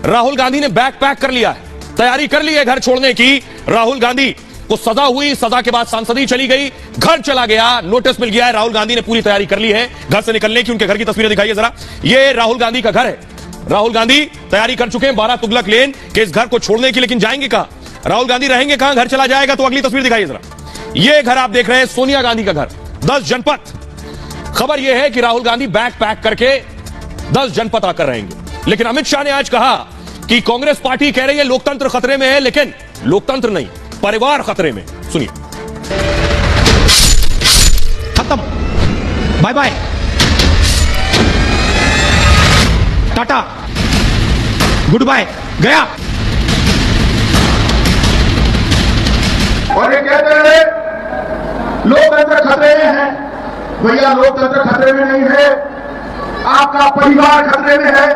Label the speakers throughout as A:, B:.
A: राहुल गांधी ने bag pack कर लिया है, तैयारी कर ली है घर छोड़ने की। राहुल गांधी को सजा हुई, सजा के बाद सांसदी चली गई, घर चला गया, नोटिस मिल गया है। राहुल गांधी ने पूरी तैयारी कर ली है घर से निकलने की। उनके घर की तस्वीरें दिखाइए जरा। ये राहुल गांधी का घर है। राहुल गांधी तैयारी कर चुके हैं 12 तुगलक लेन के इस घर को छोड़ने की, लेकिन जाएंगे कहां? राहुल गांधी रहेंगे कहां? घर चला जाएगा तो अगली तस्वीर दिखाइए जरा। ये घर आप देख रहे हैं, सोनिया गांधी का घर, 10 जनपद। खबर यह है कि राहुल गांधी बैग पैक करके 10 जनपद आकर रहेंगे। लेकिन अमित शाह ने आज कहा कि कांग्रेस पार्टी कह रही है लोकतंत्र खतरे में है, लेकिन लोकतंत्र नहीं, परिवार खतरे में। सुनिए।
B: खत्म, बाय बाय, टाटा, गुड बाय, गया।
C: और ये कहते हैं लोकतंत्र खतरे में है। भैया लोकतंत्र खतरे में नहीं है, आपका परिवार खतरे में है।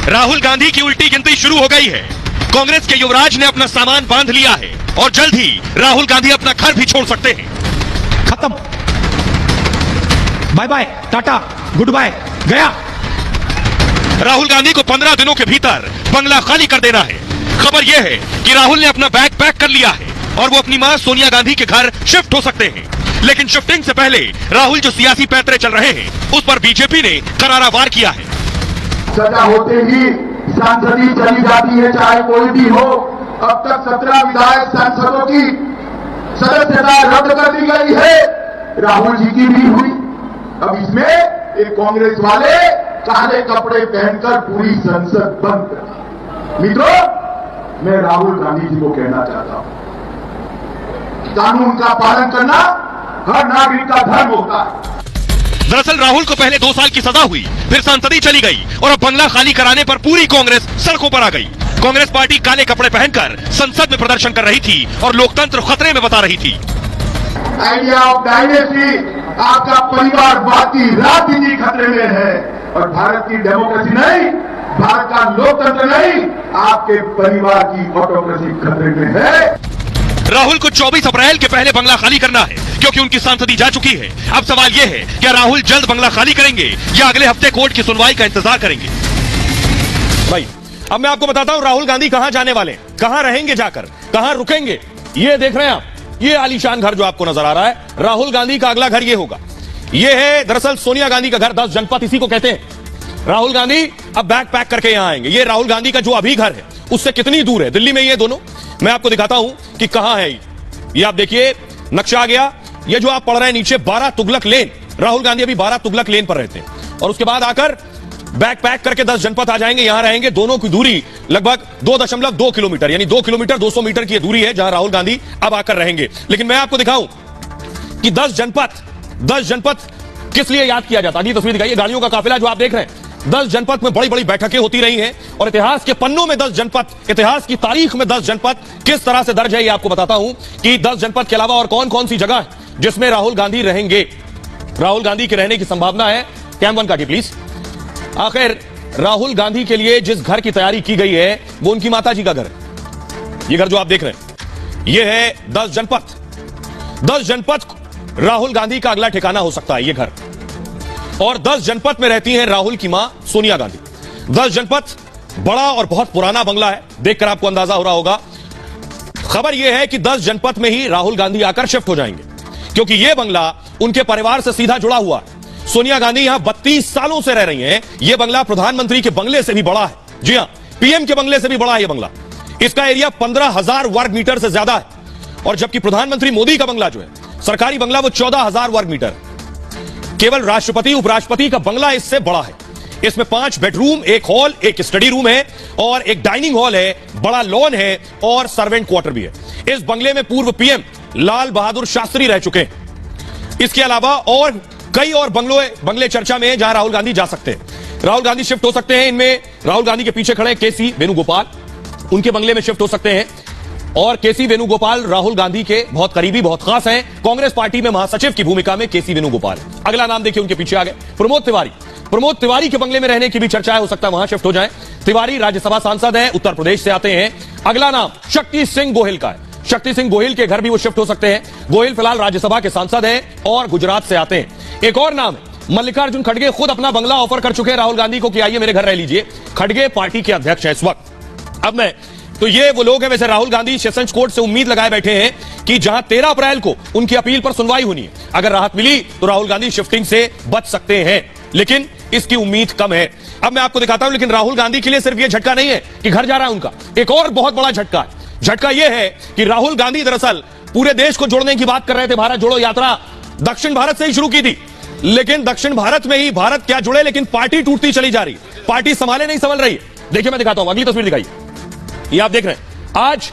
A: राहुल गांधी की उल्टी गिनती शुरू हो गई है। कांग्रेस के युवराज ने अपना सामान बांध लिया है और जल्द ही राहुल गांधी अपना घर भी छोड़ सकते हैं।
B: खत्म, बाय बाय, टाटा, गुड बाय, गया।
A: राहुल गांधी को 15 दिनों के भीतर बंगला खाली कर देना है। खबर यह है कि राहुल ने अपना बैग पैक कर लिया है और वो अपनी मां सोनिया गांधी के घर शिफ्ट हो सकते हैं। लेकिन शिफ्टिंग से पहले राहुल जो सियासी पैंतरे चल रहे हैं उस पर बीजेपी ने करारा वार किया है।
C: सजा होते ही सांसदी चली जाती है, चाहे कोई भी हो। अब तक 17 विधायक सांसदों की सदस्यता रद्द कर दी गई है, राहुल जी की भी हुई। अब इसमें एक कांग्रेस वाले काले कपड़े पहनकर पूरी संसद बंद कर। मित्रों, मैं राहुल गांधी जी को कहना चाहता हूं, कानून का पालन करना हर नागरिक का धर्म होता है।
A: दरअसल राहुल को पहले 2 साल की सजा हुई, फिर सांसदी चली गई और अब बंगला खाली कराने पर पूरी कांग्रेस सड़कों पर आ गई। कांग्रेस पार्टी काले कपड़े पहनकर संसद में प्रदर्शन कर रही थी और लोकतंत्र खतरे में बता रही थी।
C: आइडिया ऑफ डायनेस्टी, आपका परिवारवाद की राजनीति खतरे में है और भारत की डेमोक्रेसी नहीं, भारत का लोकतंत्र नहीं, आपके परिवार की ऑटोक्रेसी खतरे में है।
A: राहुल को 24 अप्रैल के पहले बंगला खाली करना है क्योंकि उनकी सांसदी जा चुकी है। अब सवाल यह है, क्या राहुल जल्द बंगला खाली करेंगे या अगले हफ्ते कोर्ट की सुनवाई का इंतजार करेंगे? भाई, अब मैं आपको बताता हूं राहुल गांधी कहां जाने वाले, कहां रहेंगे, जाकर कहां रुकेंगे। ये देख रहे हैं आप, ये आलीशान घर जो आपको नजर आ रहा है, राहुल गांधी का अगला घर ये होगा। ये है दरअसल सोनिया गांधी का घर, 10 जनपद इसी को कहते हैं। राहुल गांधी अब बैग पैक करके यहां आएंगे। ये राहुल गांधी का जो अभी घर है उससे कितनी दूर है, दिल्ली में ये दोनों, मैं आपको दिखाता हूं कि कहां है। ये आप देखिए नक्शा आ गया। ये जो आप पढ़ रहे हैं नीचे 12 तुगलक लेन, राहुल गांधी अभी 12 तुगलक लेन पर रहते हैं और उसके बाद आकर बैग पैक करके 10 जनपद आ जाएंगे, यहां रहेंगे। दोनों की दूरी लगभग 2.2 किलोमीटर, यानी 2 किलोमीटर 200 मीटर की दूरी है जहां राहुल गांधी अब आकर रहेंगे। लेकिन मैं आपको दिखाऊं कि 10 जनपद किस लिए याद किया जाता है। अगली तस्वीर दिखाइए, गाड़ियों का काफिला जो आप देख रहे हैं। 10 जनपद में बड़ी बड़ी बैठकें होती रही हैं और इतिहास के पन्नों में 10 जनपद, इतिहास की तारीख में 10 जनपद किस तरह से दर्ज है, ये आपको बताता हूं कि 10 जनपद के अलावा और कौन कौन सी जगह है जिसमें राहुल गांधी रहेंगे। राहुल गांधी के रहने की संभावना है। कैम 1 काटिए प्लीज। आखिर राहुल गांधी के लिए जिस घर की तैयारी की गई है वो उनकी माता जी का घर है। ये घर जो आप देख रहे हैं ये है 10 जनपद। 10 जनपद राहुल गांधी का अगला ठिकाना हो सकता है ये घर। और 10 जनपद में रहती हैं राहुल की मां सोनिया गांधी। 10 जनपद बड़ा और बहुत पुराना बंगला है, देखकर आपको अंदाजा हो रहा होगा। खबर यह है कि 10 जनपद में ही राहुल गांधी आकर शिफ्ट हो जाएंगे क्योंकि यह बंगला उनके परिवार से सीधा जुड़ा हुआ है। सोनिया गांधी यहां 32 सालों से रह रही हैं। यह बंगला प्रधानमंत्री के बंगले से भी बड़ा है। जी हां, पीएम के बंगले से भी बड़ा है यह बंगला। इसका एरिया 15,000 वर्ग मीटर से ज्यादा है और जबकि प्रधानमंत्री मोदी का बंगला जो है, सरकारी बंगला, वो 14,000 वर्ग मीटर। केवल राष्ट्रपति उपराष्ट्रपति का बंगला इससे बड़ा है। इसमें 5 बेडरूम, 1 हॉल, 1 स्टडी रूम है और 1 डाइनिंग हॉल है, बड़ा लॉन है और सर्वेंट क्वार्टर भी है। इस बंगले में पूर्व पीएम लाल बहादुर शास्त्री रह चुके हैं। इसके अलावा और कई और बंगले चर्चा में हैं जहां राहुल गांधी जा सकते हैं। राहुल गांधी शिफ्ट हो सकते हैं इनमें। राहुल गांधी के पीछे खड़े केसी वेणुगोपाल, उनके बंगले में शिफ्ट हो सकते हैं। और केसी वेणुगोपाल राहुल गांधी के बहुत करीबी, बहुत खास हैं। कांग्रेस पार्टी में महासचिव की भूमिका में केसी वेणुगोपाल। अगला नाम देखिए उनके पीछे आ गए, प्रमोद तिवारी। प्रमोद तिवारी के बंगले में रहने की भी चर्चा है, हो सकता है वहां शिफ्ट हो जाएं। तिवारी राज्यसभा सांसद हैं, उत्तर प्रदेश से आते हैं। अगला नाम शक्ति सिंह गोहिल का है। शक्ति सिंह गोहिल के घर भी वो शिफ्ट हो सकते हैं। गोहिल फिलहाल राज्यसभा के सांसद हैं और गुजरात से आते हैं। एक और नाम है
D: मल्लिकार्जुन खड़गे खुद अपना बंगला ऑफर कर चुके हैं राहुल गांधी को कि आइए मेरे घर रह लीजिए। खड़गे पार्टी के अध्यक्ष हैं इस वक्त। अब मैं तो ये वो लोग हैं, वैसे राहुल गांधी सेशंस कोर्ट से उम्मीद लगाए बैठे हैं कि जहां 13 अप्रैल को उनकी अपील पर सुनवाई होनी है, अगर राहत मिली तो राहुल गांधी शिफ्टिंग से बच सकते हैं, लेकिन इसकी उम्मीद कम है। अब मैं आपको दिखाता हूं, लेकिन राहुल गांधी के लिए सिर्फ यह झटका नहीं है कि घर जा रहा है उनका, एक और बहुत बड़ा झटका है। झटका यह है कि राहुल गांधी दरअसल पूरे देश को जोड़ने की बात कर रहे थे। भारत जोड़ो यात्रा दक्षिण भारत से ही शुरू की थी, लेकिन दक्षिण भारत में ही भारत क्या जुड़े, लेकिन पार्टी टूटती चली जा रही, पार्टी संभाले नहीं संभल रही। देखिए मैं दिखाता हूं, अगली तस्वीर दिखाइए, ये आप देख रहे हैं। आज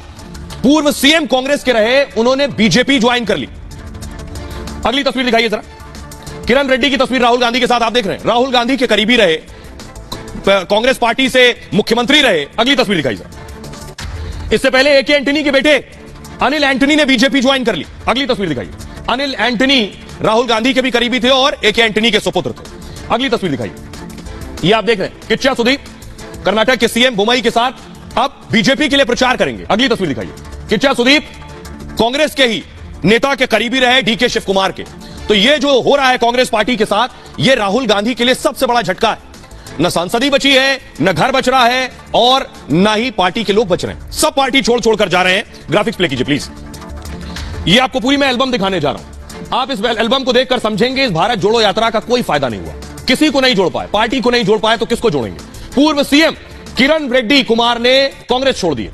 D: पूर्व सीएम कांग्रेस के रहे, उन्होंने बीजेपी ज्वाइन कर ली। अगली तस्वीर दिखाइए जरा, किरण रेड्डी की तस्वीर राहुल गांधी के साथ आप देख रहे हैं। राहुल गांधी के करीबी रहे, कांग्रेस पार्टी से मुख्यमंत्री रहे। अगली तस्वीर दिखाइए जरा। इससे पहले एके एंटनी के बेटे अनिल एंटनी ने बीजेपी ज्वाइन कर ली। अगली तस्वीर दिखाइए। अनिल एंटनी राहुल गांधी के भी करीबी थे और एके एंटनी के सुपुत्र थे। अगली तस्वीर दिखाइए, ये आप देख रहे हैं किच्चा सुदीप कर्नाटक के सीएम बोम्मई के साथ अब बीजेपी के लिए प्रचार करेंगे। अगली तस्वीर दिखाइए, किच्चा सुदीप कांग्रेस के ही नेता के करीबी रहे, डीके शिव कुमार के। तो ये जो हो रहा है कांग्रेस पार्टी के साथ, ये राहुल गांधी के लिए सबसे बड़ा झटका है। न सांसदी बची है, न घर बच रहा है, और न ही पार्टी के लोग बच रहे हैं। सब पार्टी छोड़ छोड़कर जा रहे हैं। ग्राफिक्स प्ले कीजिए प्लीज। ये आपको पूरी मैं एल्बम दिखाने जा रहा हूं। आप इस एल्बम को देखकर समझेंगे इस भारत जोड़ो यात्रा का कोई फायदा नहीं हुआ, किसी को नहीं जोड़ पाए, पार्टी को नहीं जोड़ पाए तो किसको जोड़ेंगे। पूर्व सीएम किरण रेड्डी कुमार ने कांग्रेस छोड़ दी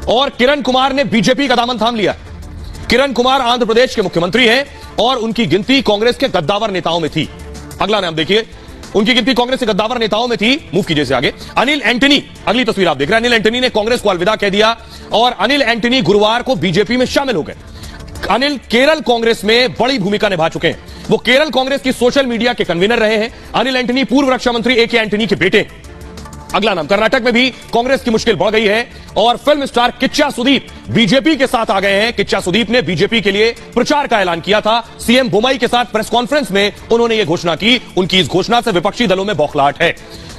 D: और किरण कुमार ने बीजेपी का दामन थाम लिया। किरण कुमार आंध्र प्रदेश के मुख्यमंत्री हैं और उनकी गिनती कांग्रेस के गद्दावर नेताओं में थी। अगला नाम देखिए, उनकी गिनती कांग्रेस के गद्दावर नेताओं में थी। मूव कीजिए से आगे। अनिल एंटनी, अगली तस्वीर आप देख रहे हैं। अनिल एंटनी ने कांग्रेस को अलविदा कह दिया और अनिल एंटनी गुरुवार को बीजेपी में शामिल हो गए। अनिल केरल कांग्रेस में बड़ी भूमिका निभा चुके हैं, वो केरल कांग्रेस की सोशल मीडिया के कन्वीनर रहे हैं। अनिल एंटनी पूर्व रक्षा मंत्री एके एंटनी के बेटे। अगला नाम, कर्नाटक में भी कांग्रेस की मुश्किल बढ़ गई है और film star Kichcha Sudeep BJP के साथ आ गए हैं। किच्चा सुदीप ने बीजेपी के लिए प्रचार का ऐलान किया था। सीएम बोम्मई के साथ प्रेस कॉन्फ्रेंस में उन्होंने यह घोषणा की। उनकी इस घोषणा से विपक्षी दलों में बौखलाहट है,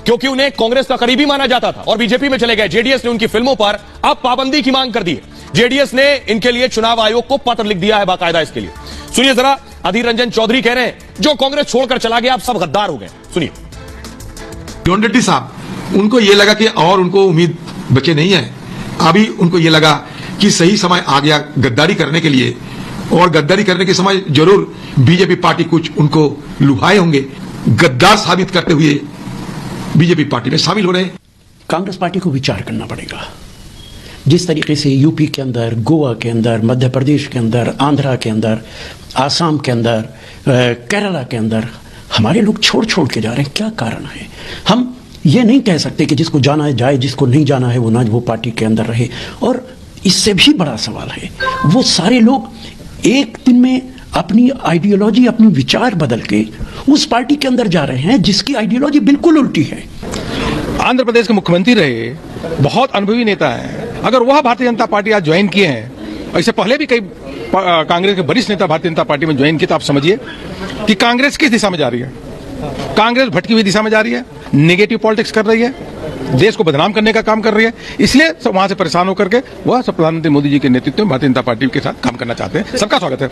D: क्योंकि उन्हें कांग्रेस का करीबी माना जाता था और बीजेपी में चले गए। जेडीएस ने उनकी फिल्मों पर अब पाबंदी की मांग कर दी है। जेडीएस ने इनके लिए चुनाव आयोग को पत्र लिख दिया है बाकायदा इसके लिए। सुनिए जरा, अधीर रंजन चौधरी कह रहे हैं जो कांग्रेस छोड़कर चला गया अब सब गद्दार हो गए। सुनिए।
E: जॉन रेड्डी साहब, उनको ये लगा कि और उनको उम्मीद बचे नहीं है। अभी उनको ये लगा कि सही समय आ गया गद्दारी करने के लिए, और गद्दारी करने के समय जरूर बीजेपी पार्टी कुछ उनको लुभाए होंगे। गद्दार साबित करते हुए बीजेपी पार्टी में शामिल हो रहे हैं।
F: कांग्रेस पार्टी को विचार करना पड़ेगा। जिस तरीके से यूपी के अंदर, गोवा के अंदर, मध्य प्रदेश के अंदर, आंध्रा के अंदर, आसाम के अंदर, केरला के अंदर हमारे लोग छोड़ छोड़ के जा रहे हैं, क्या कारण है? हम ये नहीं कह सकते कि जिसको जाना है जाए, जिसको नहीं जाना है वो ना वो पार्टी के अंदर रहे। और इससे भी बड़ा सवाल है, वो सारे लोग एक दिन में अपनी आइडियोलॉजी, अपनी विचार बदल के उस पार्टी के अंदर जा रहे हैं जिसकी आइडियोलॉजी बिल्कुल उल्टी है।
B: आंध्र प्रदेश के मुख्यमंत्री रहे, बहुत अनुभवी नेता हैं। अगर वह भारतीय जनता पार्टी आज ज्वाइन किए हैं, इससे पहले भी कई कांग्रेस के वरिष्ठ नेता भारतीय जनता पार्टी में ज्वाइन किए, तो आप समझिए कि कांग्रेस किस दिशा में जा रही है। कांग्रेस भटकी हुई दिशा में जा रही है, नेगेटिव पॉलिटिक्स कर रही है, देश को बदनाम करने का काम कर रही है। इसलिए वहां से परेशान होकर के वह प्रधानमंत्री मोदी जी के नेतृत्व में भारतीय जनता पार्टी के साथ काम करना चाहते हैं। सबका स्वागत है।